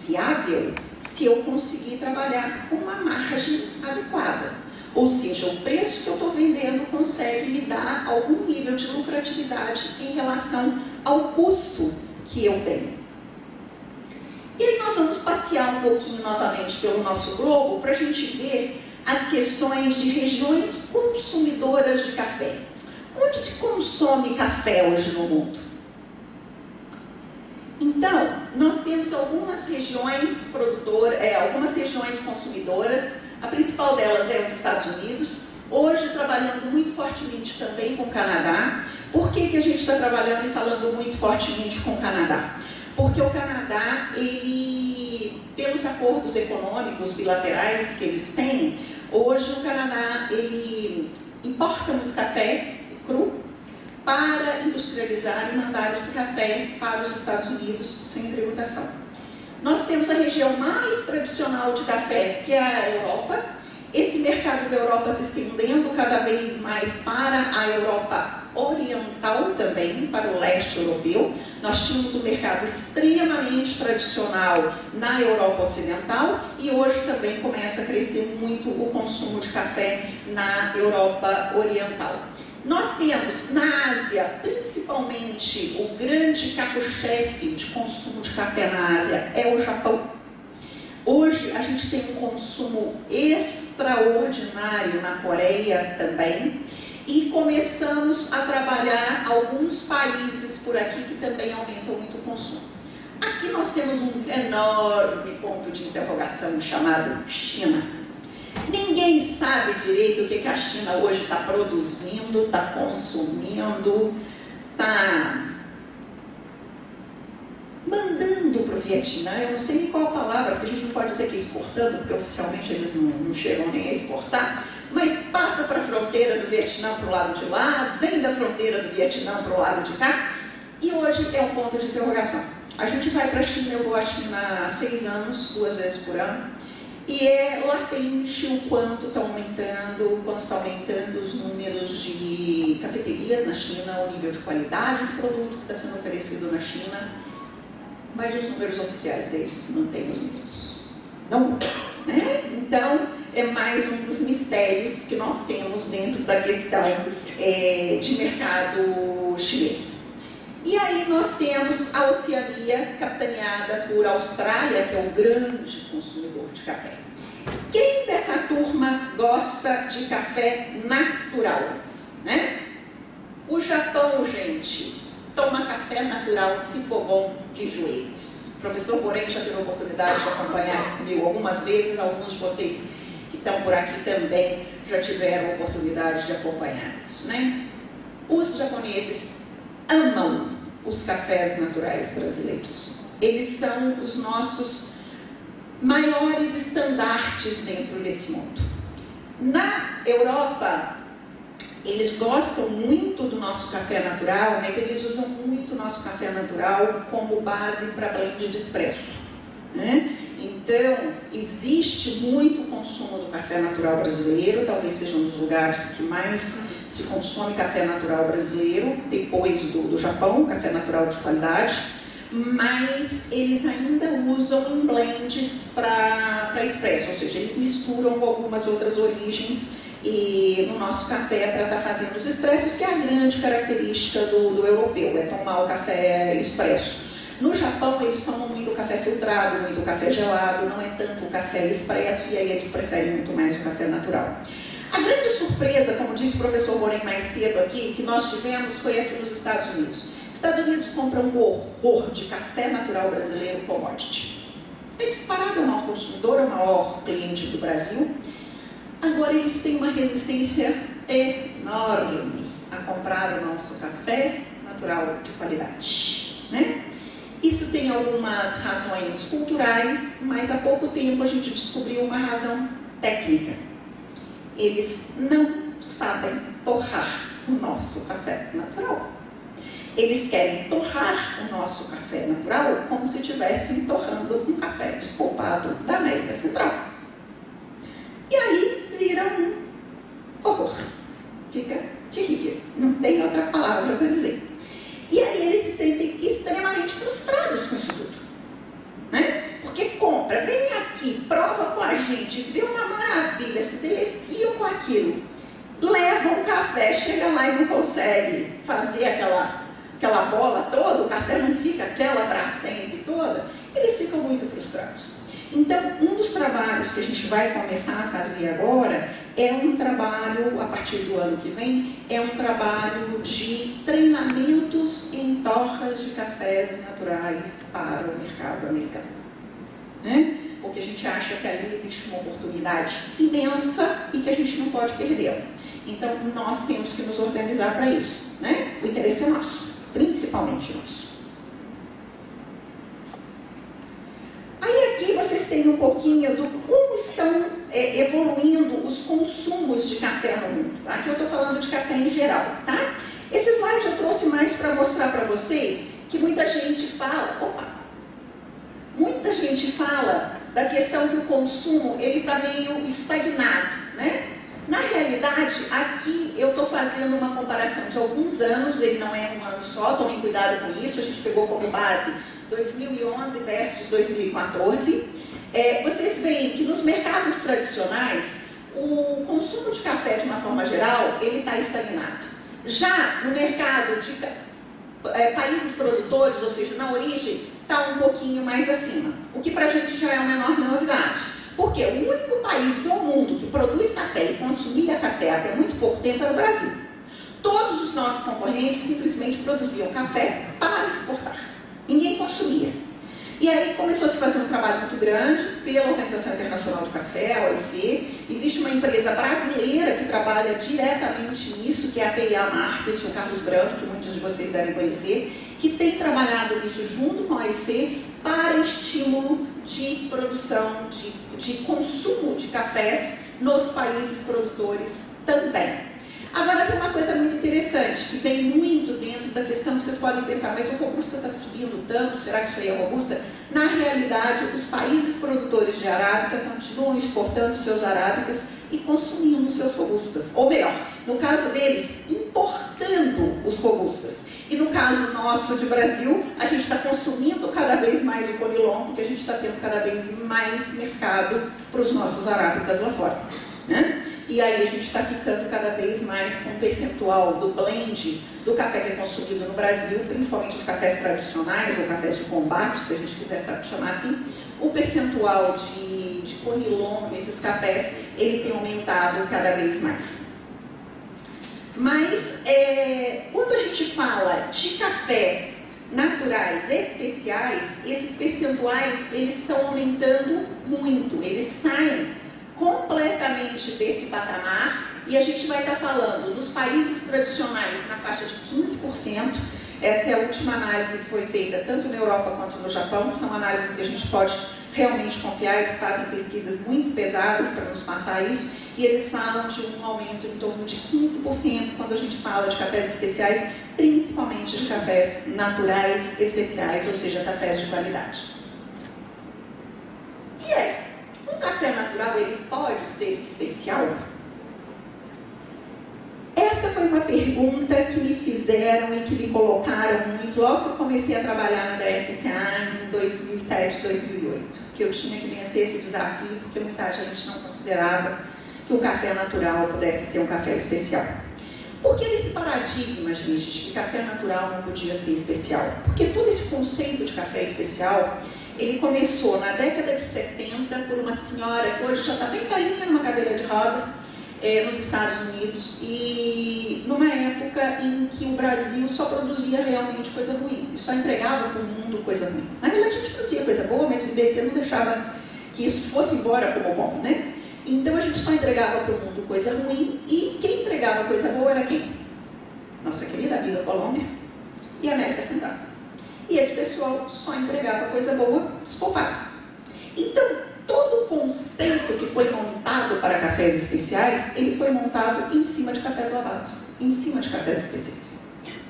viável se eu conseguir trabalhar com uma margem adequada. Ou seja, o preço que eu estou vendendo consegue me dar algum nível de lucratividade em relação ao custo que eu tenho. E aí nós vamos passear um pouquinho novamente pelo nosso globo para a gente ver as questões de regiões consumidoras de café. Onde se consome café hoje no mundo? Então, nós temos algumas regiões algumas regiões consumidoras. A principal delas é os Estados Unidos, hoje trabalhando muito fortemente também com o Canadá. Por que a gente está trabalhando e falando muito fortemente com o Canadá? Porque o Canadá, pelos acordos econômicos bilaterais que eles têm, hoje o Canadá ele importa muito café cru para industrializar e mandar esse café para os Estados Unidos sem tributação. Nós temos a região mais tradicional de café, que é a Europa. Esse mercado da Europa se estendendo cada vez mais para a Europa oriental também, para o leste europeu. Nós tínhamos um mercado extremamente tradicional na Europa ocidental e hoje também começa a crescer muito o consumo de café na Europa oriental. Nós temos na Ásia, principalmente, o grande carro-chefe de consumo de café na Ásia é o Japão. Hoje a gente tem um consumo extraordinário na Coreia também e começamos a trabalhar alguns países por aqui que também aumentam muito o consumo. Aqui nós temos um enorme ponto de interrogação chamado China. Ninguém sabe direito o que a China hoje está produzindo, está consumindo, está mandando para o Vietnã. Eu não sei nem qual a palavra, porque a gente não pode dizer que é exportando, porque oficialmente eles não chegam nem a exportar, mas passa para a fronteira do Vietnã para o lado de lá, vem da fronteira do Vietnã para o lado de cá, e hoje é um ponto de interrogação. A gente vai para a China, eu vou à China há 6 anos, 2 vezes por ano, e é latente o quanto está aumentando os números de cafeterias na China, o nível de qualidade de produto que está sendo oferecido na China, mas os números oficiais deles mantêm os mesmos. Não mudam, né? Então, é mais um dos mistérios que nós temos dentro da questão de mercado chinês. E aí nós temos a Oceania, capitaneada por Austrália, que é o grande consumidor de café. Quem dessa turma gosta de café natural, né? O Japão, gente, toma café natural, se for bom, de joelhos. O professor Borém já teve a oportunidade de acompanhar isso comigo algumas vezes, alguns de vocês que estão por aqui também já tiveram a oportunidade de acompanhar isso, né? Os japoneses amam os cafés naturais brasileiros. Eles são os nossos maiores estandartes dentro desse mundo. Na Europa, eles gostam muito do nosso café natural, mas eles usam muito o nosso café natural como base para blend de espresso, né? Então, existe muito consumo do café natural brasileiro, talvez seja um dos lugares que mais se consome café natural brasileiro, depois do Japão, café natural de qualidade, mas eles ainda usam em blends para espresso, ou seja, eles misturam com algumas outras origens no nosso café para estar fazendo os expressos, que é a grande característica do europeu, é tomar o café expresso. No Japão, eles tomam muito café filtrado, muito café gelado, não é tanto o café expresso, e aí eles preferem muito mais o café natural. A grande surpresa, como disse o professor Borém mais cedo aqui, que nós tivemos foi aqui nos Estados Unidos. Estados Unidos compram um horror de café natural brasileiro commodity. É disparado, é o maior consumidor, é o maior cliente do Brasil. Agora eles têm uma resistência enorme a comprar o nosso café natural de qualidade, né? Isso tem algumas razões culturais, mas há pouco tempo a gente descobriu uma razão técnica. Eles não sabem torrar o nosso café natural. Eles querem torrar o nosso café natural como se estivessem torrando um café despolpado da América Central. E aí vira um horror. Fica terrível. Não tem outra palavra para dizer. E aí eles se sentem extremamente frustrados com isso tudo, né? Porque compra, vem aqui, prova com a gente, vê uma maravilha, se deliciam com aquilo, leva um café, chega lá e não consegue fazer aquela bola toda, o café não fica aquela Brastemp toda, eles ficam muito frustrados. Então, um dos trabalhos que a gente vai começar a fazer agora é um trabalho, a partir do ano que vem, é um trabalho de treinamentos em torras de cafés naturais para o mercado americano, né? Porque a gente acha que ali existe uma oportunidade imensa e que a gente não pode perdê-la. Então, nós temos que nos organizar para isso, né? O interesse é nosso, principalmente nosso. Aí aqui vocês têm um pouquinho do como estão evoluindo os consumos de café no mundo. Aqui eu estou falando de café em geral, tá? Esse slide eu trouxe mais para mostrar para vocês que muita gente fala da questão que o consumo ele está meio estagnado, né? Na realidade, aqui eu estou fazendo uma comparação de alguns anos, ele não é um ano só, tomem cuidado com isso, a gente pegou como base 2011 versus 2014. Vocês veem que nos mercados tradicionais, o consumo de café, de uma forma geral, ele está estagnado. Já no mercado de países produtores, ou seja, na origem, está um pouquinho mais acima, o que para a gente já é uma enorme novidade. Porque o único país do mundo que produz café e consumia café até muito pouco tempo era o Brasil. Todos os nossos concorrentes simplesmente produziam café para exportar. Ninguém consumia. E aí começou a se fazer um trabalho muito grande pela Organização Internacional do Café, a OIC. Existe uma empresa brasileira que trabalha diretamente nisso, que é a PIA Marketing, o Carlos Branco, que muitos de vocês devem conhecer, que tem trabalhado nisso junto com a OIC para estímulo de produção, de consumo de cafés nos países produtores também. Agora tem uma coisa muito interessante, que vem muito dentro da questão que vocês podem pensar, mas o Robusta está subindo tanto, será que isso aí é Robusta? Na realidade, os países produtores de arábica continuam exportando seus arábicas e consumindo seus Robustas. Ou melhor, no caso deles, importando os Robustas. E no caso nosso de Brasil, a gente está consumindo cada vez mais o Conilon, porque a gente está tendo cada vez mais mercado para os nossos arábicas lá fora, né? E aí a gente está ficando cada vez mais com um percentual do blend do café que é consumido no Brasil, principalmente os cafés tradicionais ou cafés de combate, se a gente quiser chamar assim. O percentual de Conilon nesses cafés, ele tem aumentado cada vez mais. Mas quando a gente fala de cafés naturais especiais, esses percentuais eles estão aumentando muito, eles saem completamente desse patamar e a gente vai estar falando dos países tradicionais na faixa de 15%. Essa é a última análise que foi feita tanto na Europa quanto no Japão, que são análises que a gente pode realmente confiar, eles fazem pesquisas muito pesadas para nos passar isso, e eles falam de um aumento em torno de 15% quando a gente fala de cafés especiais, principalmente de cafés naturais especiais, ou seja, cafés de qualidade. E aí? Um café natural, ele pode ser especial? Essa foi uma pergunta que me fizeram e que me colocaram muito logo que eu comecei a trabalhar na BSCA em 2007, 2008. Que eu tinha que vencer esse desafio, porque muita gente não considerava que o café natural pudesse ser um café especial. Por que esse paradigma, gente, de que café natural não podia ser especial? Porque todo esse conceito de café especial, ele começou na década de 70 por uma senhora que hoje já está bem carinha numa cadeira de rodas nos Estados Unidos, e numa época em que o Brasil só produzia realmente coisa ruim, e só entregava para o mundo coisa ruim. Na verdade a gente produzia coisa boa, mas o IBC não deixava que isso fosse embora como bom, né? Então a gente só entregava para o mundo coisa ruim, e quem entregava coisa boa era quem? Nossa querida amiga Colômbia e América Central. E esse pessoal só entregava coisa boa desculpada. Então, todo o conceito que foi montado para cafés especiais, ele foi montado em cima de cafés lavados, em cima de cafés especiais,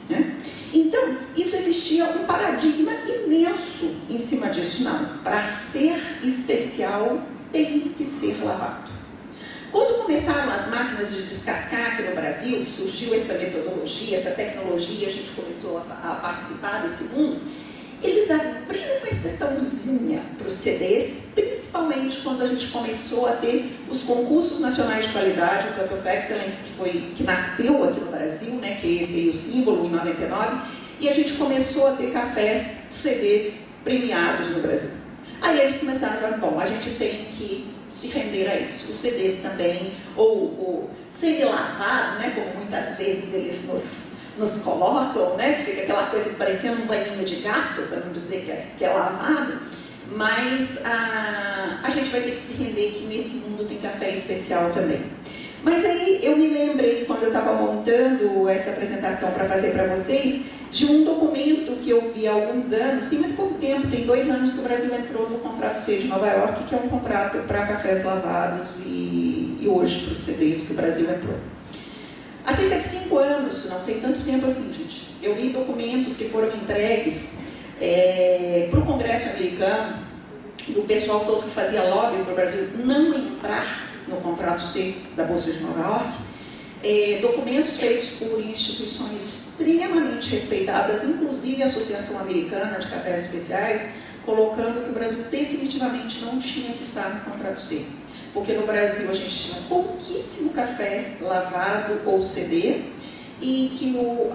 né? Então, isso existia um paradigma imenso em cima disso. Não, para ser especial, tem que ser lavado. Quando começaram as máquinas de descascar aqui no Brasil, que surgiu essa metodologia, essa tecnologia, a gente começou a participar desse mundo, eles abriram uma exceçãozinha para os CDs, principalmente quando a gente começou a ter os concursos nacionais de qualidade, o Cup of Excellence, que nasceu aqui no Brasil, né, que é esse aí o símbolo, em 99, e a gente começou a ter cafés, CDs premiados no Brasil. Aí eles começaram a falar, bom, a gente tem que se render a isso. Os CDs também, ou semi-lavado, né, como muitas vezes eles nos colocam, né, fica aquela coisa parecendo um banhinho de gato, para não dizer que é lavado, mas a gente vai ter que se render que nesse mundo tem café especial também. Mas aí eu me lembrei, quando eu estava montando essa apresentação para fazer para vocês, de um documento que eu vi há alguns anos, tem muito pouco tempo, tem 2 anos que o Brasil entrou no contrato C de Nova York, que é um contrato para cafés lavados e hoje para os CDs que o Brasil entrou. Há cerca de 5 anos, não tem tanto tempo assim, gente, eu li documentos que foram entregues para o Congresso americano, do pessoal todo que fazia lobby para o Brasil não entrar no contrato C da Bolsa de Nova York, documentos feitos por instituições extremamente respeitadas, inclusive a Associação Americana de Cafés Especiais, colocando que o Brasil definitivamente não tinha que estar no contrato C. Porque no Brasil a gente tinha pouquíssimo café lavado ou CD, e que o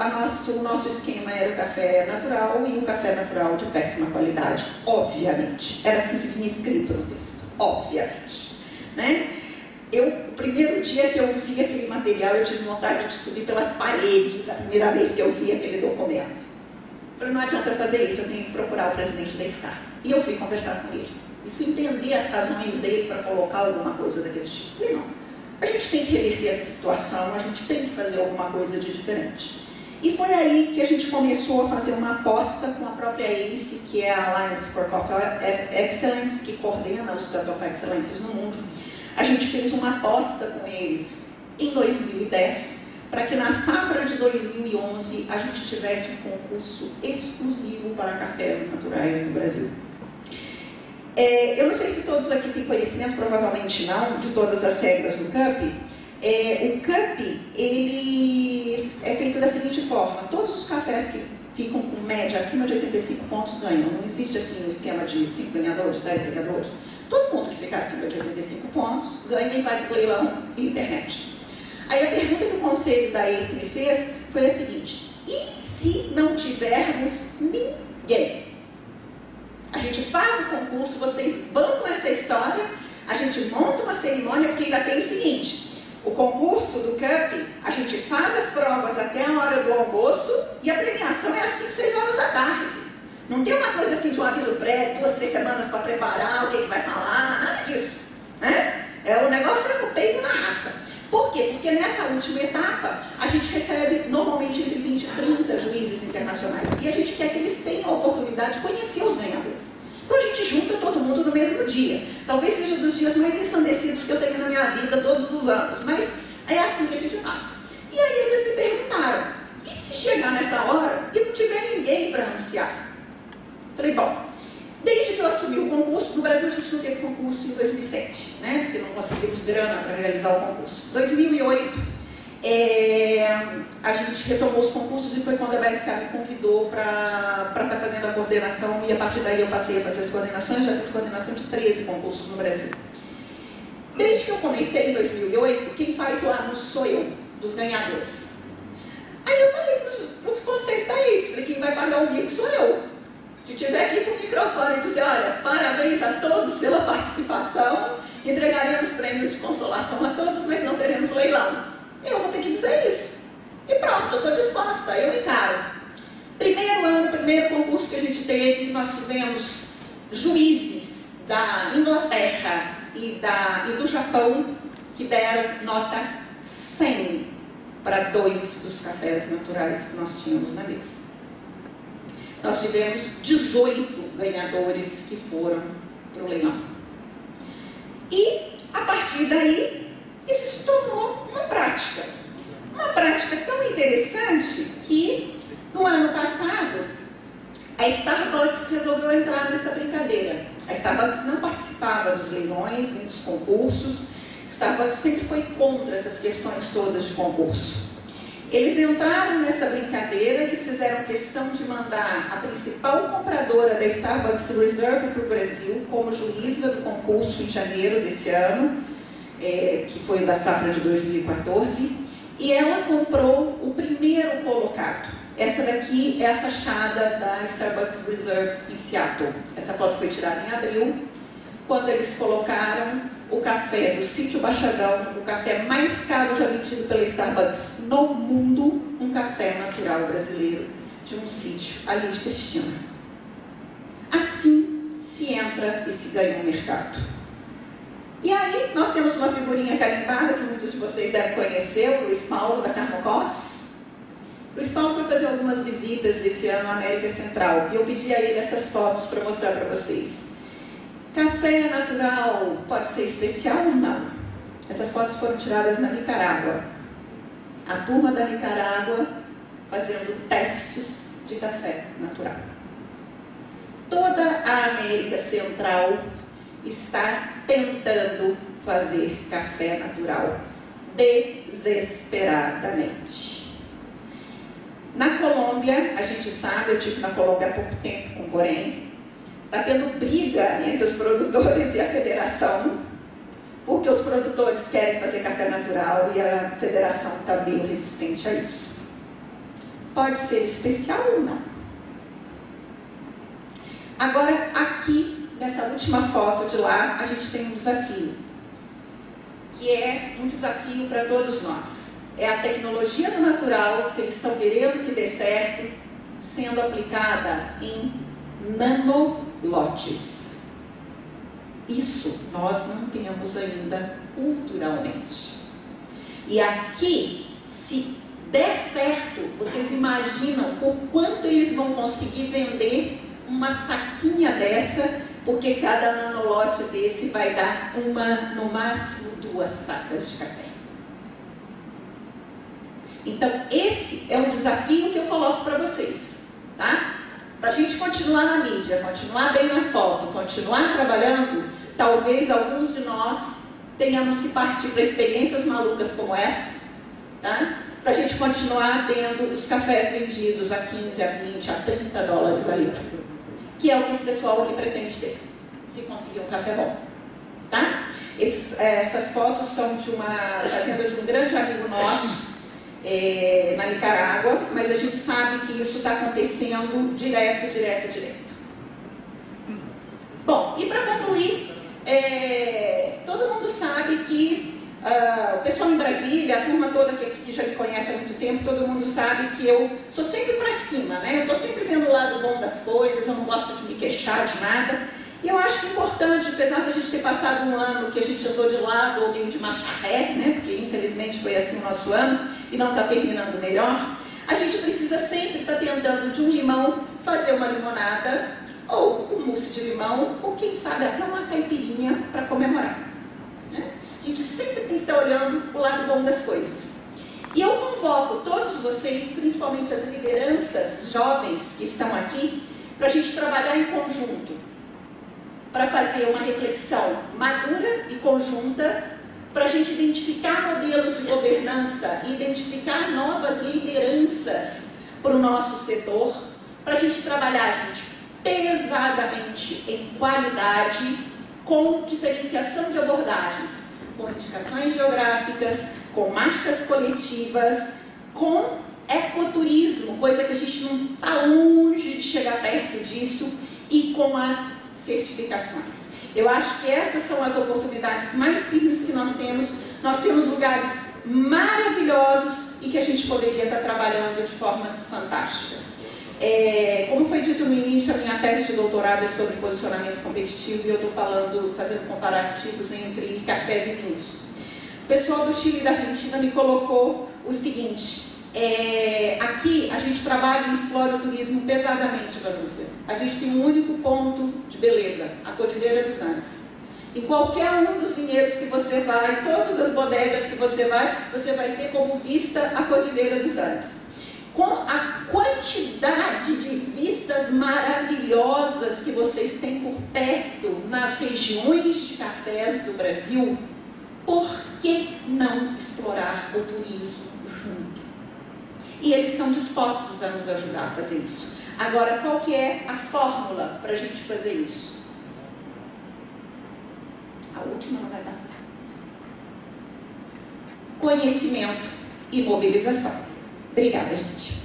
nosso esquema era o café natural e o café natural de péssima qualidade, obviamente. Era assim que vinha escrito no texto, obviamente, né? O primeiro dia que eu vi aquele material, eu tive vontade de subir pelas paredes, a primeira vez que eu vi aquele documento. Falei, não adianta eu fazer isso, eu tenho que procurar o presidente da SCAR. E eu fui conversar com ele. E fui entender as razões dele para colocar alguma coisa daquele tipo. Falei, não, a gente tem que reverter essa situação, a gente tem que fazer alguma coisa de diferente. E foi aí que a gente começou a fazer uma aposta com a própria ACE, que é a Alliance for Coffee Excellence, que coordena os Cup of Excellences no mundo. A gente fez uma aposta com eles em 2010, para que na safra de 2011 a gente tivesse um concurso exclusivo para cafés naturais no Brasil. Eu não sei se todos aqui têm conhecimento, provavelmente não, de todas as regras do CUP. O CUP, ele é feito da seguinte forma: todos os cafés que ficam com média acima de 85 pontos ganham. Não existe assim um esquema de 5 ganhadores, 10 ganhadores. Todo mundo que ficar acima de 85 pontos ganha e vai para o leilão e internet. Aí a pergunta que o conselho da ACE me fez foi a seguinte: e se não tivermos ninguém? A gente faz o concurso, vocês bancam essa história, a gente monta uma cerimônia, porque ainda tem o seguinte: o concurso do CUP, a gente faz as provas até a hora do almoço e a premiação é às 5, 6 horas da tarde. Não tem uma coisa assim de um aviso prévio, 2, 3 semanas para preparar, o que vai falar, nada disso. Né? O negócio é no peito e na raça. Por quê? Porque nessa última etapa, a gente recebe normalmente entre 20 e 30 juízes internacionais. E a gente quer que eles tenham a oportunidade de conhecer os ganhadores. Então a gente junta todo mundo no mesmo dia. Talvez seja dos dias mais ensandecidos que eu tenho na minha vida todos os anos. Mas é assim que a gente faz. E aí eles me perguntaram: e se chegar nessa hora e não tiver ninguém para anunciar? Falei, bom, desde que eu assumi o concurso, no Brasil a gente não teve concurso em 2007, né? Porque não conseguimos grana para realizar o concurso. 2008, a gente retomou os concursos e foi quando a BSA me convidou para estar fazendo a coordenação, e a partir daí eu passei a fazer as coordenações, já fiz coordenação de 13 concursos no Brasil. Desde que eu comecei em 2008, quem faz o anúncio sou eu, dos ganhadores. Aí eu falei para os conselhos da ACE, falei, quem vai pagar o mico sou eu. Se tiver aqui com o microfone e dizer, olha, parabéns a todos pela participação, entregaremos prêmios de consolação a todos, mas não teremos leilão. Eu vou ter que dizer isso. E pronto, eu estou disposta, eu encaro. Primeiro ano, primeiro concurso que a gente teve, nós tivemos juízes da Inglaterra e do Japão que deram nota 100 para 2 dos cafés naturais que nós tínhamos na mesa. Nós tivemos 18 ganhadores que foram para o leilão. E, a partir daí, isso se tornou uma prática. Uma prática tão interessante que, no ano passado, a Starbucks resolveu entrar nessa brincadeira. A Starbucks não participava dos leilões, nem dos concursos. A Starbucks sempre foi contra essas questões todas de concurso. Eles entraram nessa brincadeira, eles fizeram questão de mandar a principal compradora da Starbucks Reserve para o Brasil como juíza do concurso em janeiro desse ano, que foi da safra de 2014, e ela comprou o primeiro colocado. Essa daqui é a fachada da Starbucks Reserve em Seattle. Essa foto foi tirada em abril, quando eles colocaram o café do Sítio Baixadão, o café mais caro já vendido pela Starbucks no mundo, um café natural brasileiro de um sítio ali de Cristina. Assim se entra e se ganha um mercado. E aí nós temos uma figurinha carimbada que muitos de vocês devem conhecer, o Luiz Paulo da Carmo Coffees. Luiz Paulo foi fazer algumas visitas esse ano à América Central e eu pedi a ele essas fotos para mostrar para vocês. Café natural pode ser especial ou não? Essas fotos foram tiradas na Nicarágua. A turma da Nicarágua fazendo testes de café natural. Toda a América Central está tentando fazer café natural desesperadamente. Na Colômbia, a gente sabe, eu estive na Colômbia há pouco tempo com o Corém, está tendo briga entre os produtores e a federação, porque os produtores querem fazer café natural e a federação está meio resistente a isso. Pode ser especial ou não? Agora, aqui, nessa última foto de lá, a gente tem um desafio, que é um desafio para todos nós. É a tecnologia do natural que eles estão querendo que dê certo, sendo aplicada em nanolotes. Isso nós não temos ainda culturalmente. E aqui, se der certo, vocês imaginam o quanto eles vão conseguir vender uma saquinha dessa porque cada nanolote desse vai dar no máximo 2 sacas de café. Então, esse é um desafio que eu coloco para vocês, tá? Para a gente continuar na mídia, continuar bem na foto, continuar trabalhando, talvez alguns de nós tenhamos que partir para experiências malucas como essa, tá? Para a gente continuar tendo os cafés vendidos a 15, a 20, a 30 dólares a litro, que é o que esse pessoal aqui pretende ter, se conseguir um café bom, tá? Essas fotos são de uma fazenda de um grande amigo nosso, na Nicarágua, mas a gente sabe que isso está acontecendo direto. Bom, e para concluir, todo mundo sabe que o pessoal em Brasília, a turma toda que já me conhece há muito tempo, todo mundo sabe que eu sou sempre para cima, né? Eu estou sempre vendo o lado bom das coisas, eu não gosto de me queixar de nada. E eu acho que é importante, apesar da gente ter passado um ano que a gente andou de lado ou meio de marcha ré, né? Porque infelizmente foi assim o nosso ano e não está terminando melhor, a gente precisa sempre estar tentando de um limão fazer uma limonada ou um mousse de limão ou quem sabe até uma caipirinha para comemorar, né? A gente sempre tem que estar olhando o lado bom das coisas. E eu convoco todos vocês, principalmente as lideranças jovens que estão aqui, para a gente trabalhar em conjunto, para fazer uma reflexão madura e conjunta, para a gente identificar modelos de governança, identificar novas lideranças para o nosso setor, para a gente trabalhar, gente, pesadamente em qualidade, com diferenciação de abordagens, com indicações geográficas, com marcas coletivas, com ecoturismo, coisa que a gente não está longe de chegar perto disso, e com as certificações. Eu acho que essas são as oportunidades mais firmes que nós temos. Nós temos lugares maravilhosos e que a gente poderia estar trabalhando de formas fantásticas. Como foi dito no início, a minha tese de doutorado é sobre posicionamento competitivo e eu estou fazendo comparativos entre cafés e vinhos. O pessoal do Chile e da Argentina me colocou o seguinte: aqui a gente trabalha e explora o turismo pesadamente, Vanúzia. A gente tem um único ponto de beleza, a Cordilheira dos Andes. Em qualquer um dos vinhedos que você vai, todas as bodegas que você vai ter como vista a Cordilheira dos Andes. Com a quantidade de vistas maravilhosas que vocês têm por perto nas regiões de cafés do Brasil, por que não explorar o turismo junto? E eles estão dispostos a nos ajudar a fazer isso. Agora, qual que é a fórmula para a gente fazer isso? A última não vai dar. Conhecimento e mobilização. Obrigada, gente.